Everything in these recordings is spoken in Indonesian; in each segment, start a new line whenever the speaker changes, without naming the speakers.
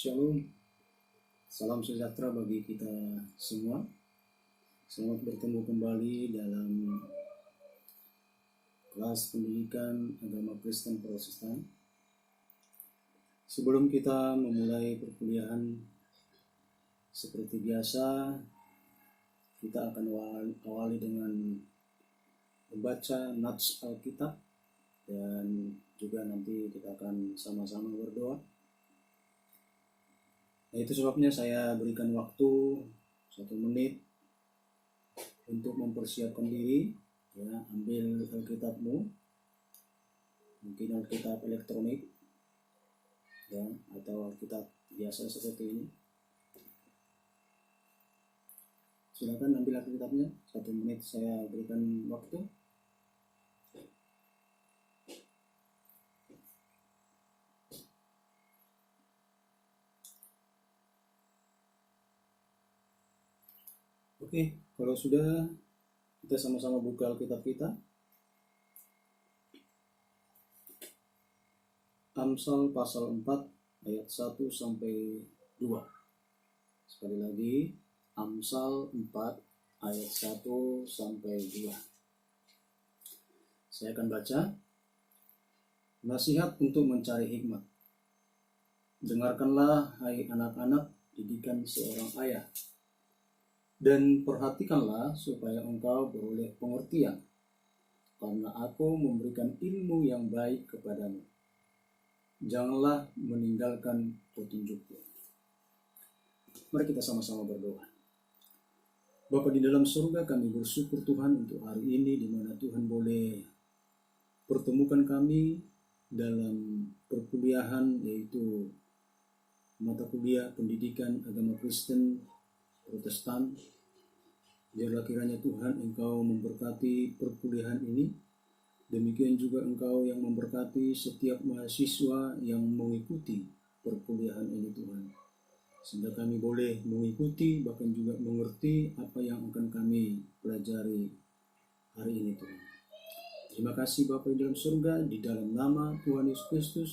Shalom, salam sejahtera bagi kita semua. Selamat bertemu kembali dalam kelas pendidikan agama Kristen Protestan. Sebelum kita memulai perkuliahan seperti biasa, kita akan awali dengan membaca nats Alkitab dan juga nanti kita akan sama-sama berdoa. Nah, itu sebabnya saya berikan waktu 1 menit untuk mempersiapkan diri. Ya, ambil Alkitabmu, mungkin Alkitab elektronik, ya, atau Alkitab biasa seperti ini. Silakan ambil Alkitabnya. 1 menit saya berikan waktu. Oke, kalau sudah, kita sama-sama buka Alkitab kita. Amsal pasal 4 ayat 1 sampai 2. Sekali lagi, Amsal 4 ayat 1 sampai 2. Saya akan baca. Nasihat untuk mencari hikmat. Dengarkanlah, hai anak-anak, didikan seorang ayah. Dan perhatikanlah supaya engkau beroleh pengertian, karena aku memberikan ilmu yang baik kepadamu. Janganlah meninggalkan petunjukku. Mari kita sama-sama berdoa. Bapa di dalam surga, kami bersyukur Tuhan untuk hari ini, di mana Tuhan boleh pertemukan kami dalam perkuliahan, yaitu mata kuliah pendidikan agama Kristen Protestan. Biarlah kiranya Tuhan Engkau memberkati perkuliahan ini. Demikian juga Engkau yang memberkati setiap mahasiswa yang mengikuti perkuliahan ini, Tuhan. Sehingga kami boleh mengikuti, bahkan juga mengerti apa yang akan kami pelajari hari ini, Tuhan. Terima kasih Bapa di dalam surga, di dalam nama Tuhan Yesus Kristus,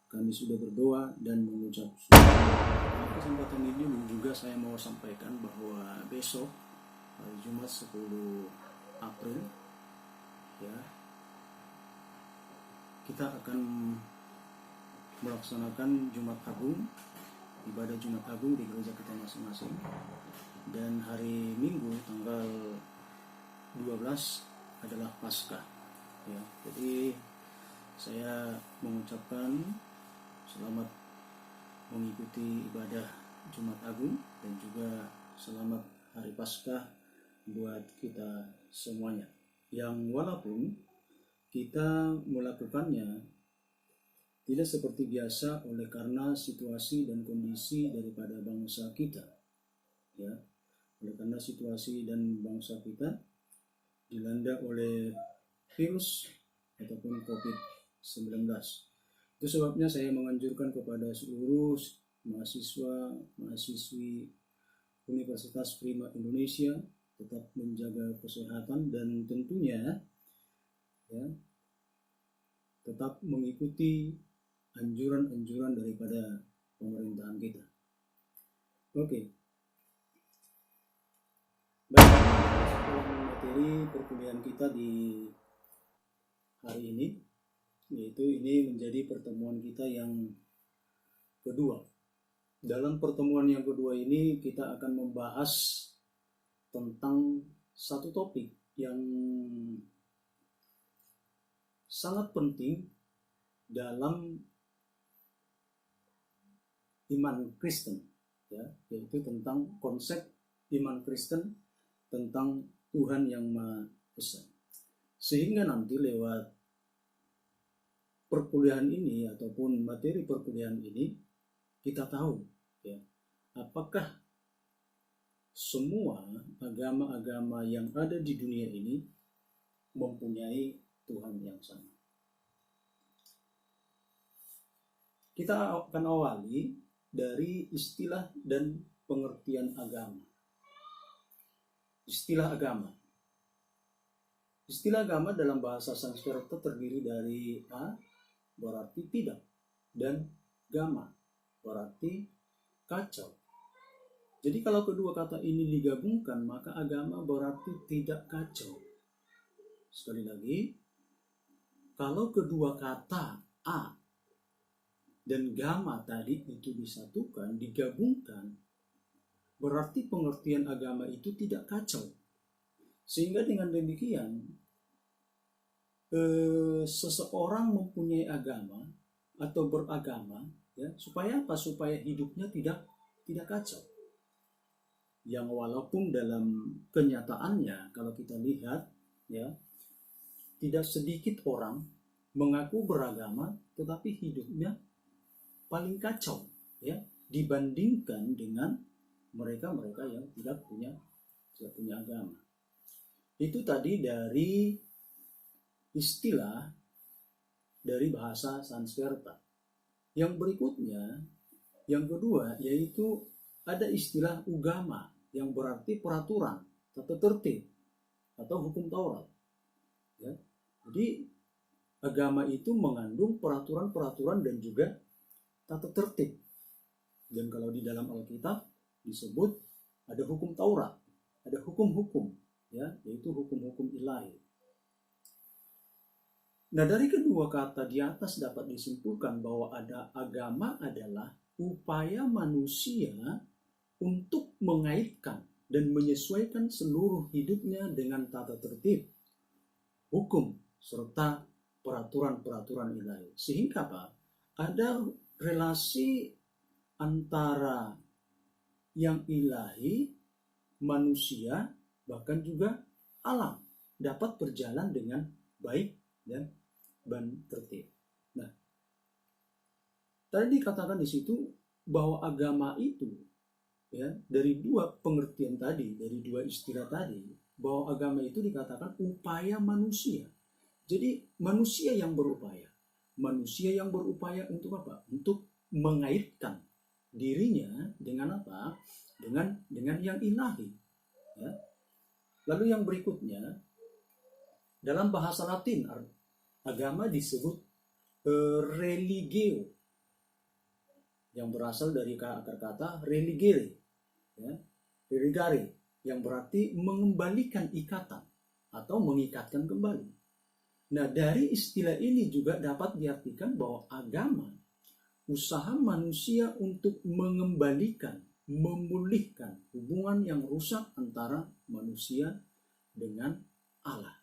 kami sudah berdoa dan mengucap syukur. Kesempatan ini juga saya mau sampaikan bahwa besok hari Jumat 10 April ya, kita akan melaksanakan Jumat Agung, ibadah Jumat Agung di gereja kita masing-masing. Dan hari Minggu tanggal 12 adalah Paskah ya. Jadi saya mengucapkan selamat mengikuti ibadah Jumat Agung dan juga selamat Hari Paskah buat kita semuanya. Yang walaupun kita melakukannya tidak seperti biasa oleh karena situasi dan kondisi daripada bangsa kita. Ya, oleh karena situasi dan bangsa kita dilanda oleh virus ataupun COVID-19. Itu sebabnya saya menganjurkan kepada seluruh mahasiswa-mahasiswi Universitas Prima Indonesia tetap menjaga kesehatan dan tentunya ya, tetap mengikuti anjuran-anjuran daripada pemerintahan kita. Oke. Baik, materi perkuliahan kita di hari ini, yaitu ini menjadi pertemuan kita yang kedua. Dalam pertemuan yang kedua ini kita akan membahas tentang satu topik yang sangat penting dalam iman Kristen, ya, yaitu tentang konsep iman Kristen tentang Tuhan yang Maha Esa. Sehingga nanti lewat perkuliahan ini ataupun materi perkuliahan ini kita tahu ya, apakah semua agama-agama yang ada di dunia ini mempunyai Tuhan yang sama. Kita akan awali dari istilah dan pengertian agama. Istilah agama. Istilah agama dalam bahasa Sanskerta terdiri dari a berarti tidak, dan gama berarti kacau. Jadi kalau kedua kata ini digabungkan, maka agama berarti tidak kacau. Sekali lagi, kalau kedua kata A dan gamma tadi itu disatukan, digabungkan, berarti pengertian agama itu tidak kacau. Sehingga dengan demikian, seseorang mempunyai agama atau beragama, ya, supaya apa? Supaya hidupnya tidak kacau. Yang walaupun dalam kenyataannya kalau kita lihat, ya, tidak sedikit orang mengaku beragama tetapi hidupnya paling kacau, ya, dibandingkan dengan mereka-mereka yang tidak punya agama. Itu tadi dari istilah dari bahasa Sanskerta. Yang berikutnya, yang kedua, yaitu ada istilah ugama yang berarti peraturan, tata tertib, atau hukum Taurat. Ya. Jadi agama itu mengandung peraturan-peraturan dan juga tata tertib. Dan kalau di dalam Alkitab disebut ada hukum Taurat, ada hukum-hukum, ya, yaitu hukum-hukum ilahi. Nah, dari kedua kata di atas dapat disimpulkan bahwa agama adalah upaya manusia untuk mengaitkan dan menyesuaikan seluruh hidupnya dengan tata tertib, hukum, serta peraturan-peraturan ilahi. Sehingga apa? Ada relasi antara yang ilahi, manusia, bahkan juga alam dapat berjalan dengan baik dan tertib. Nah, tadi dikatakan di situ bahwa agama itu, ya, dari dua pengertian tadi, dari dua istilah tadi, bahwa agama itu dikatakan upaya manusia. Jadi manusia yang berupaya untuk apa? Untuk mengaitkan dirinya dengan apa? Dengan yang ilahi. Ya. Lalu yang berikutnya, dalam bahasa Latin agama disebut religio, yang berasal dari akar kata religere, ya, religare, yang berarti mengembalikan ikatan atau mengikatkan kembali. Nah, dari istilah ini juga dapat diartikan bahwa agama usaha manusia untuk mengembalikan, memulihkan hubungan yang rusak antara manusia dengan Allah.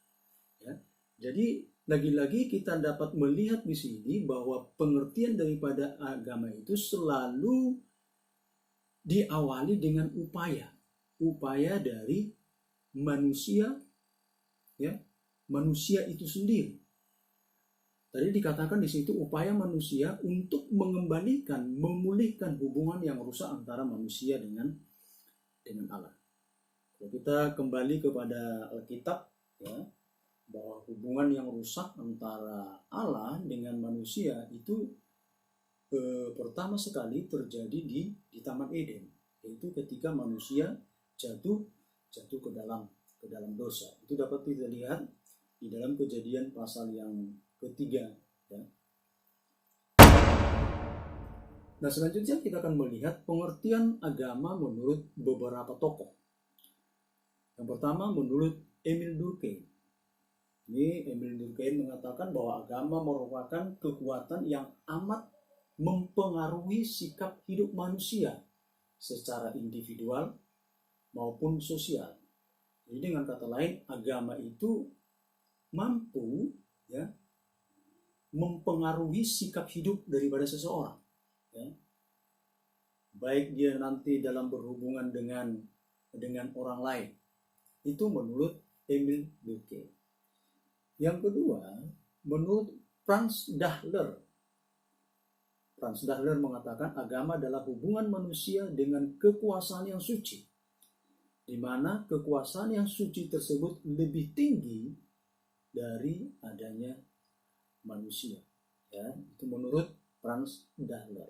Ya. Jadi lagi-lagi kita dapat melihat di sini bahwa pengertian daripada agama itu selalu diawali dengan upaya dari manusia, ya, manusia itu sendiri. Tadi dikatakan di situ upaya manusia untuk mengembalikan, memulihkan hubungan yang rusak antara manusia dengan Allah. Kalau kita kembali kepada Alkitab, ya, bahwa hubungan yang rusak antara Allah dengan manusia itu pertama sekali terjadi di Taman Eden, yaitu ketika manusia jatuh ke dalam dosa. Itu dapat kita lihat di dalam Kejadian pasal yang ketiga. Ya. Nah, selanjutnya kita akan melihat pengertian agama menurut beberapa tokoh. Yang pertama menurut Emil Durkheim. Ini Emil Durkheim mengatakan bahwa agama merupakan kekuatan yang amat mempengaruhi sikap hidup manusia secara individual maupun sosial. Jadi dengan kata lain, agama itu mampu, ya, mempengaruhi sikap hidup daripada seseorang. Ya. Baik dia nanti dalam berhubungan dengan orang lain. Itu menurut Emil Durkheim. Yang kedua, menurut Franz Dahler. Franz Dahler mengatakan agama adalah hubungan manusia dengan kekuasaan yang suci, di mana kekuasaan yang suci tersebut lebih tinggi dari adanya manusia. Ya, itu menurut Franz Dahler.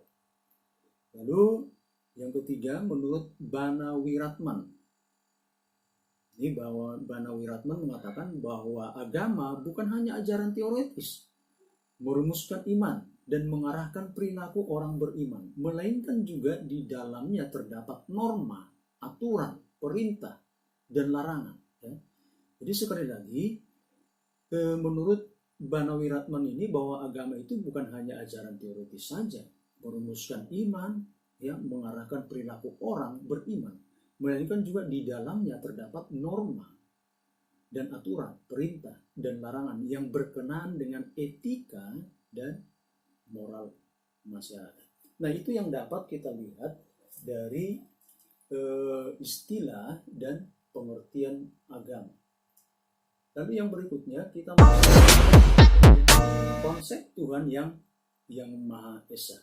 Lalu yang ketiga menurut Banawiratman. Ini bahwa Banawiratman mengatakan bahwa agama bukan hanya ajaran teoritis, merumuskan iman, dan mengarahkan perilaku orang beriman, melainkan juga di dalamnya terdapat norma, aturan, perintah, dan larangan. Ya. Jadi sekali lagi, menurut Banawi Ratman ini bahwa agama itu bukan hanya ajaran teoritis saja, merumuskan iman, ya, mengarahkan perilaku orang beriman, melainkan juga di dalamnya terdapat norma dan aturan, perintah, dan larangan yang berkenaan dengan etika dan moral masyarakat. Nah, itu yang dapat kita lihat dari istilah dan pengertian agama. Lalu yang berikutnya kita masuk konsep Tuhan yang Maha Esa.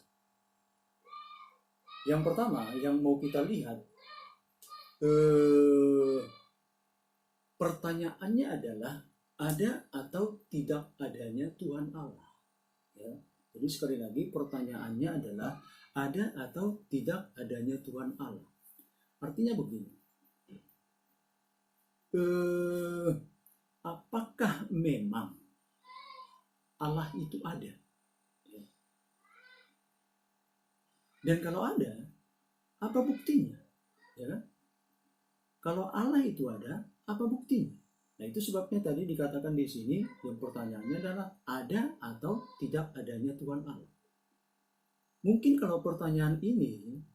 Yang pertama yang mau kita lihat, pertanyaannya adalah ada atau tidak adanya Tuhan Allah. Ya. Jadi sekali lagi pertanyaannya adalah ada atau tidak adanya Tuhan Allah. Artinya begini, apakah memang Allah itu ada? Ya. Dan kalau ada, apa buktinya? Ya kan? Kalau Allah itu ada, apa buktinya? Nah, itu sebabnya tadi dikatakan di sini yang pertanyaannya adalah ada atau tidak adanya Tuhan Allah. Mungkin kalau pertanyaan ini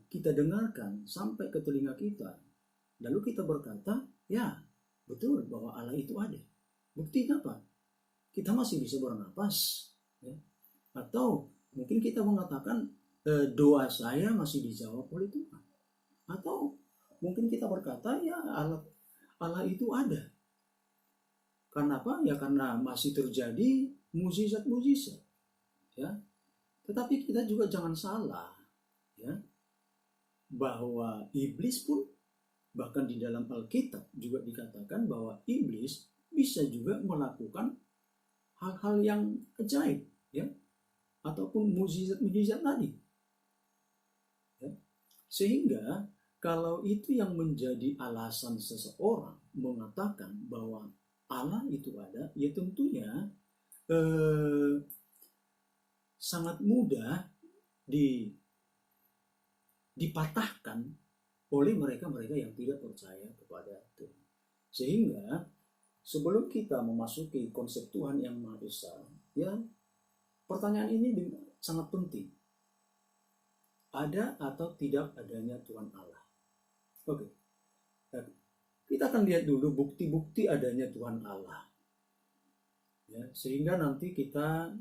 kita dengarkan sampai ke telinga kita, lalu kita berkata, ya betul bahwa Allah itu ada. Buktinya apa? Kita masih bisa bernapas, ya. Atau mungkin kita mengatakan doa saya masih dijawab oleh Tuhan. Atau mungkin kita berkata, ya Allah itu ada. Karena apa? Ya karena masih terjadi mukjizat-mukjizat. Ya. Tetapi kita juga jangan salah, ya, bahwa iblis pun bahkan di dalam Alkitab juga dikatakan bahwa iblis bisa juga melakukan hal-hal yang ajaib, ya, ataupun mukjizat-mukjizat tadi. Ya. Sehingga kalau itu yang menjadi alasan seseorang mengatakan bahwa Allah itu ada, ya tentunya sangat mudah dipatahkan oleh mereka-mereka yang tidak percaya kepada Tuhan. Sehingga sebelum kita memasuki konsep Tuhan yang Maha Esa, ya, pertanyaan ini sangat penting. Ada atau tidak adanya Tuhan Allah? Oke. Kita akan lihat dulu bukti-bukti adanya Tuhan Allah. Ya, sehingga nanti kita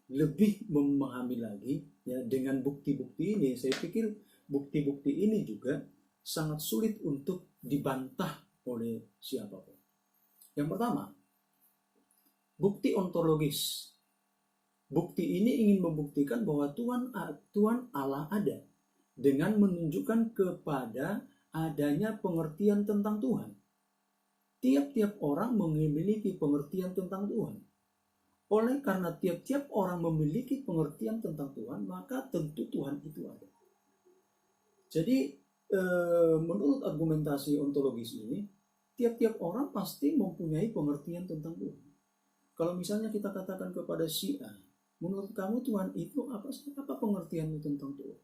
lebih memahami lagi, ya, dengan bukti-bukti ini. Saya pikir bukti-bukti ini juga sangat sulit untuk dibantah oleh siapapun. Yang pertama, bukti ontologis. Bukti ini ingin membuktikan bahwa Tuhan Allah ada dengan menunjukkan kepada adanya pengertian tentang Tuhan. Tiap-tiap orang memiliki pengertian tentang Tuhan. Oleh karena tiap-tiap orang memiliki pengertian tentang Tuhan, maka tentu Tuhan itu ada. Jadi menurut argumentasi ontologis ini, tiap-tiap orang pasti mempunyai pengertian tentang Tuhan. Kalau misalnya kita katakan kepada si A, menurut kamu Tuhan itu apa sih? Apa pengertianmu tentang Tuhan?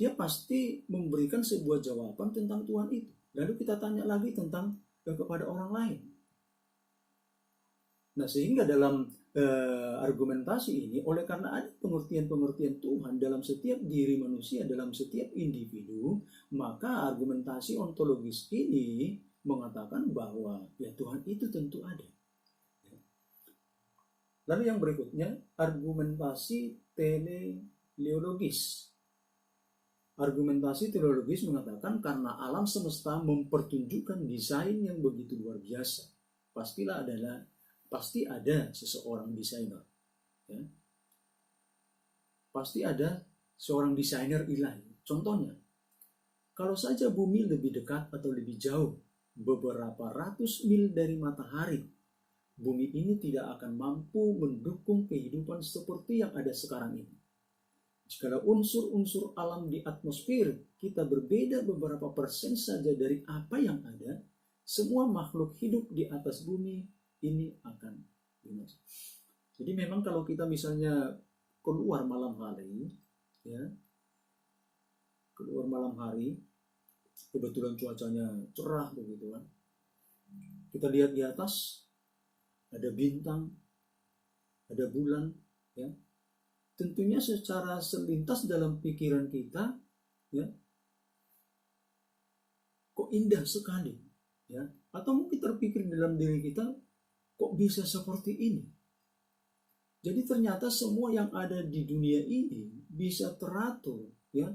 Dia pasti memberikan sebuah jawaban tentang Tuhan itu. Lalu kita tanya lagi tentang kepada orang lain. Nah, sehingga dalam argumentasi ini, oleh karena ada pengertian-pengertian Tuhan dalam setiap diri manusia, dalam setiap individu, maka argumentasi ontologis ini mengatakan bahwa ya Tuhan itu tentu ada. Lalu yang berikutnya, argumentasi teleologis. Argumentasi teleologis mengatakan karena alam semesta mempertunjukkan desain yang begitu luar biasa, pasti ada seseorang desainer, ya. Pasti ada seorang desainer ilahi. Contohnya, kalau saja bumi lebih dekat atau lebih jauh, beberapa ratus mil dari matahari, bumi ini tidak akan mampu mendukung kehidupan seperti yang ada sekarang ini. Jika unsur-unsur alam di atmosfer kita berbeda beberapa persen saja dari apa yang ada, semua makhluk hidup di atas bumi ini akan binasa. Jadi memang kalau kita misalnya keluar malam hari, ya, keluar malam hari, kebetulan cuacanya cerah begitu kan, kita lihat di atas ada bintang, ada bulan, ya, tentunya secara selintas dalam pikiran kita, ya, kok indah sekali, ya, atau mungkin terpikir dalam diri kita, kok bisa seperti ini. Jadi ternyata semua yang ada di dunia ini bisa teratur, ya,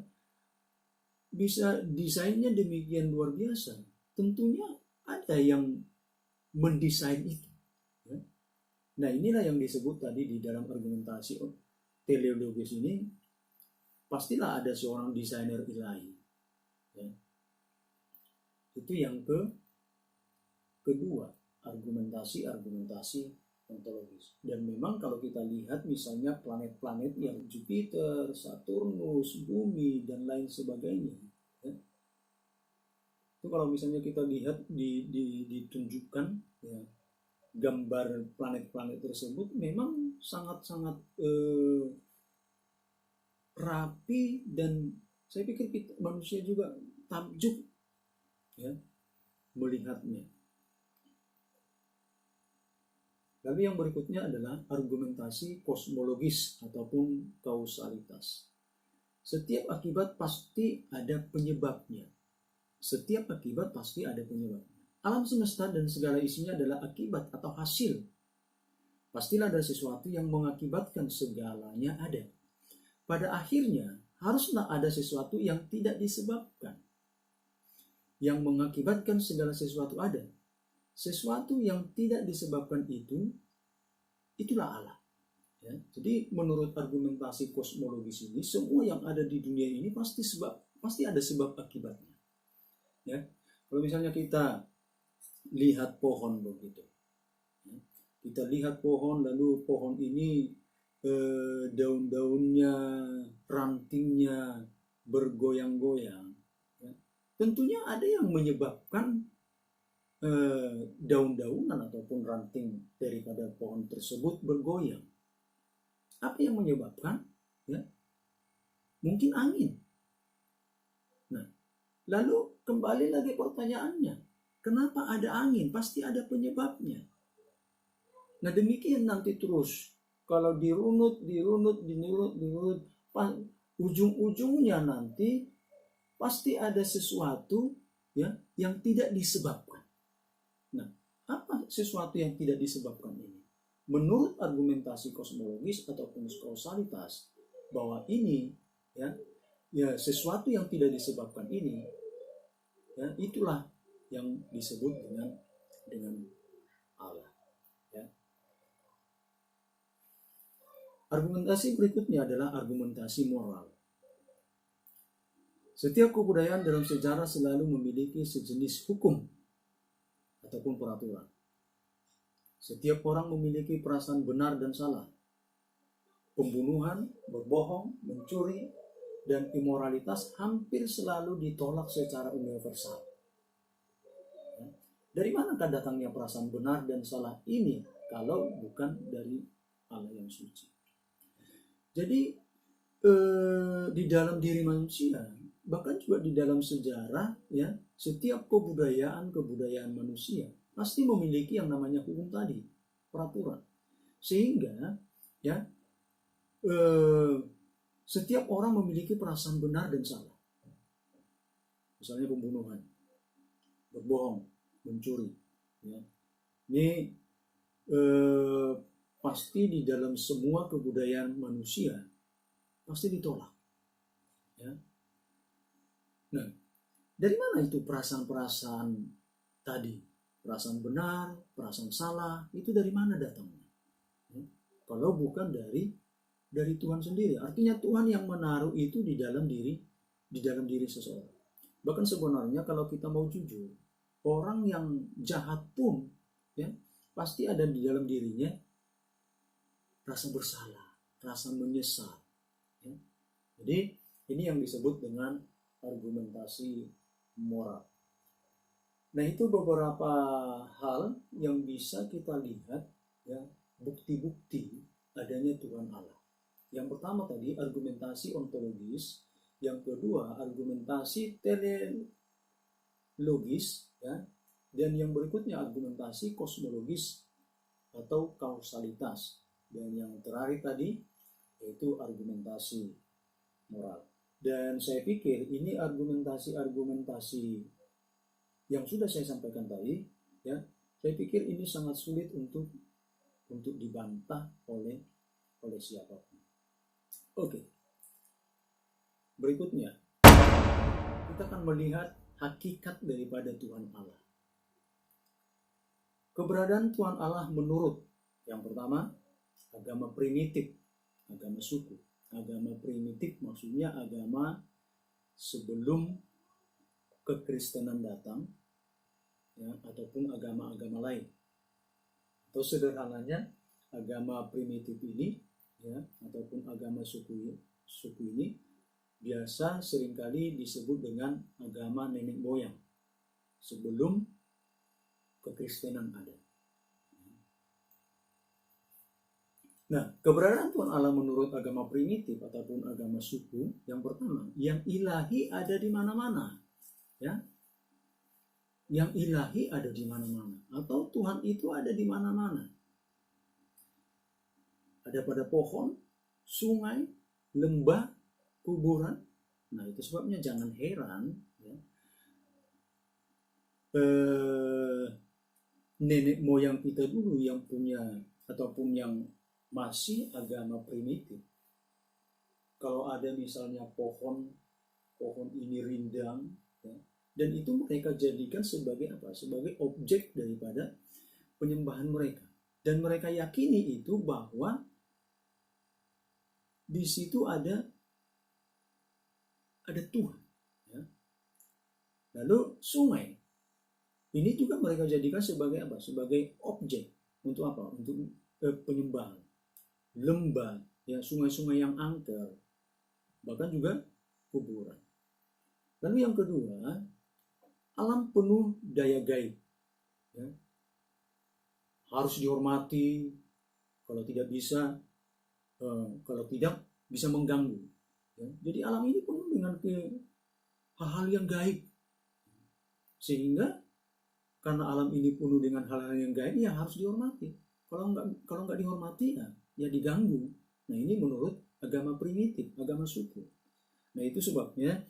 bisa desainnya demikian luar biasa. Tentunya ada yang mendesain itu, ya. Nah inilah yang disebut tadi di dalam argumentasi teleologis ini, pastilah ada seorang desainer ilahi, ya. Itu yang kedua, argumentasi ontologis. Dan memang kalau kita lihat misalnya planet-planet yang Jupiter, Saturnus, Bumi, dan lain sebagainya, ya, itu kalau misalnya kita lihat ditunjukkan, ya, gambar planet-planet tersebut memang sangat-sangat rapi, dan saya pikir kita, manusia juga takjub, ya, melihatnya. Lalu yang berikutnya adalah argumentasi kosmologis ataupun kausalitas. Setiap akibat pasti ada penyebabnya. Setiap akibat pasti ada penyebabnya. Alam semesta dan segala isinya adalah akibat atau hasil. Pastilah ada sesuatu yang mengakibatkan segalanya ada. Pada akhirnya haruslah ada sesuatu yang tidak disebabkan, yang mengakibatkan segala sesuatu ada. Sesuatu yang tidak disebabkan itulah Allah, ya. Jadi menurut argumentasi kosmologis ini, semua yang ada di dunia ini pasti ada sebab akibatnya, ya. Kalau misalnya kita lihat pohon begitu, ya. Kita lihat pohon, lalu pohon ini daun-daunnya, rantingnya bergoyang-goyang, ya. Tentunya ada yang menyebabkan daun-daunan ataupun ranting daripada pohon tersebut bergoyang. Apa yang menyebabkan? Ya, mungkin angin. Nah, lalu kembali lagi pertanyaannya, kenapa ada angin? Pasti ada penyebabnya. Nah demikian nanti terus, kalau dirunut, ujung-ujungnya nanti pasti ada sesuatu, ya, yang tidak disebabkan. Nah, apa sesuatu yang tidak disebabkan ini? Menurut argumentasi kosmologis ataupun kausalitas, bahwa ini, ya sesuatu yang tidak disebabkan ini, ya, itulah yang disebut dengan Allah, ya. Argumentasi berikutnya adalah argumentasi moral. Setiap kebudayaan dalam sejarah selalu memiliki sejenis hukum ataupun peraturan. Setiap orang memiliki perasaan benar dan salah. Pembunuhan, berbohong, mencuri, dan imoralitas hampir selalu ditolak secara universal. Dari manakah datangnya perasaan benar dan salah ini kalau bukan dari Allah yang suci? Jadi di dalam diri manusia, bahkan juga di dalam sejarah, ya, setiap kebudayaan manusia pasti memiliki yang namanya hukum tadi, peraturan. Sehingga, ya, setiap orang memiliki perasaan benar dan salah. Misalnya pembunuhan, berbohong, mencuri, ya. Ini pasti di dalam semua kebudayaan manusia pasti ditolak, ya. Nah, dari mana itu perasaan-perasaan tadi? Perasaan benar, perasaan salah, itu dari mana datangnya? Ya, kalau bukan dari Tuhan sendiri. Artinya Tuhan yang menaruh itu di dalam diri seseorang. Bahkan sebenarnya kalau kita mau jujur, orang yang jahat pun, ya, pasti ada di dalam dirinya rasa bersalah, rasa menyesal, ya. Jadi ini yang disebut dengan argumentasi moral. Nah, itu beberapa hal yang bisa kita lihat, ya, bukti-bukti adanya Tuhan Allah. Yang pertama tadi argumentasi ontologis, yang kedua argumentasi teleologis, ya, dan yang berikutnya argumentasi kosmologis atau kausalitas, dan yang terakhir tadi yaitu argumentasi moral. Dan saya pikir ini argumentasi yang sudah saya sampaikan tadi, ya, saya pikir ini sangat sulit untuk dibantah oleh siapapun. Oke. Berikutnya, kita akan melihat hakikat daripada Tuhan Allah. Keberadaan Tuhan Allah menurut yang pertama, agama primitif, agama suku. Agama primitif maksudnya agama sebelum kekristenan datang, ya, ataupun agama-agama lain. Atau sederhananya, agama primitif ini, ya, ataupun agama suku ini biasa seringkali disebut dengan agama nenek moyang sebelum kekristenan ada. Nah, keberadaan Tuhan Allah menurut agama primitif ataupun agama suku, yang pertama, yang ilahi ada di mana-mana. Ya, yang ilahi ada di mana-mana, atau Tuhan itu ada di mana-mana. Ada pada pohon, sungai, lembah, kuburan. Nah, itu sebabnya jangan heran, ya, nenek moyang kita dulu yang punya ataupun yang masih agama primitif, kalau ada misalnya pohon ini rindang, ya, dan itu mereka jadikan sebagai apa? Sebagai objek daripada penyembahan mereka. Dan mereka yakini itu bahwa di situ ada Tuhan. Ya. Lalu sungai ini juga mereka jadikan sebagai apa? Sebagai objek untuk apa? Untuk penyembahan. Lembah, ya, sungai-sungai yang angker, bahkan juga kuburan. Lalu yang kedua, alam penuh daya gaib, ya, harus dihormati, kalau tidak bisa mengganggu, ya. Jadi alam ini penuh dengan hal-hal yang gaib, sehingga karena alam ini penuh dengan hal-hal yang gaib, ya harus dihormati. Kalau nggak dihormati, ya diganggu. Nah, ini menurut agama primitif, agama suku. Nah, itu sebabnya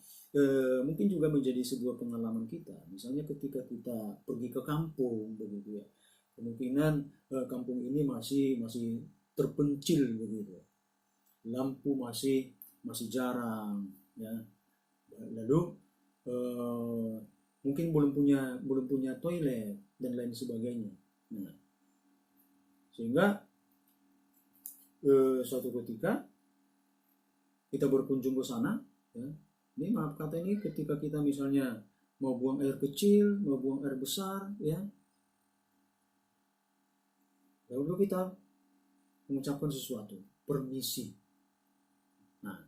mungkin juga menjadi sebuah pengalaman kita. Misalnya ketika kita pergi ke kampung, begitu ya, kemungkinan kampung ini masih terpencil, begitu. Lampu masih jarang, ya. Lalu mungkin belum punya toilet dan lain sebagainya. Nah, sehingga suatu ketika kita berkunjung ke sana, ya, ini maaf kata ini ketika kita misalnya mau buang air kecil, mau buang air besar, ya, lalu kita mengucapkan sesuatu, permisi. Nah,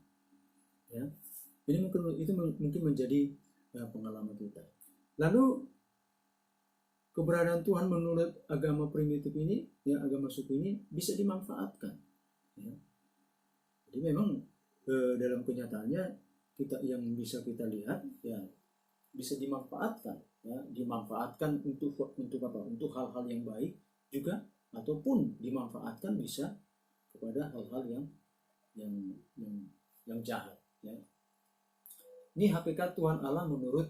ya, ini mungkin menjadi pengalaman kita. Lalu keberadaan Tuhan menurut agama primitif ini, ya, agama suku ini bisa dimanfaatkan. Ya. Jadi memang dalam kenyataannya yang bisa kita lihat, ya, bisa dimanfaatkan, ya, dimanfaatkan untuk apa? Untuk hal-hal yang baik juga, ataupun dimanfaatkan bisa kepada hal-hal yang jahat. Ya. Ini hakikat Tuhan Allah menurut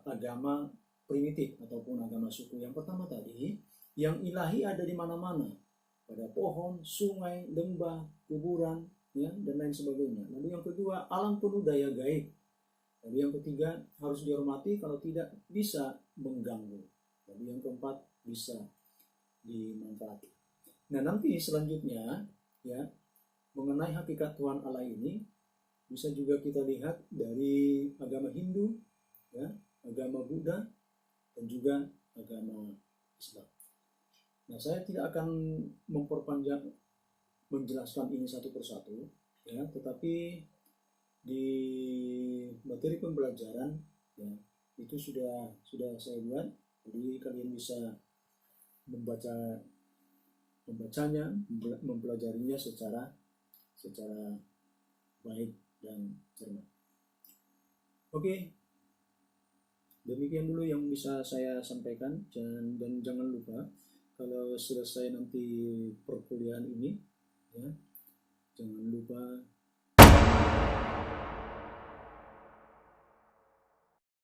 agama primitif ataupun agama suku. Yang pertama tadi, yang ilahi ada di mana-mana, pada pohon, sungai, lembah, kuburan, ya, dan lain sebagainya. Lalu yang kedua, alam penuh daya gaib. Lalu yang ketiga, harus dihormati, kalau tidak bisa mengganggu. Lalu yang keempat, bisa dimanfaati. Nah, nanti selanjutnya, ya, mengenai hakikat Tuhan Allah ini bisa juga kita lihat dari agama Hindu, ya, agama Buddha, dan juga agama Islam. Nah, saya tidak akan memperpanjang menjelaskan ini satu persatu, ya, tetapi di materi pembelajaran, ya, itu sudah saya buat. Jadi kalian bisa membacanya, mempelajarinya secara baik dan cermat. Oke, demikian dulu yang bisa saya sampaikan. Dan jangan lupa kalau selesai nanti perkuliahan ini, ya, jangan lupa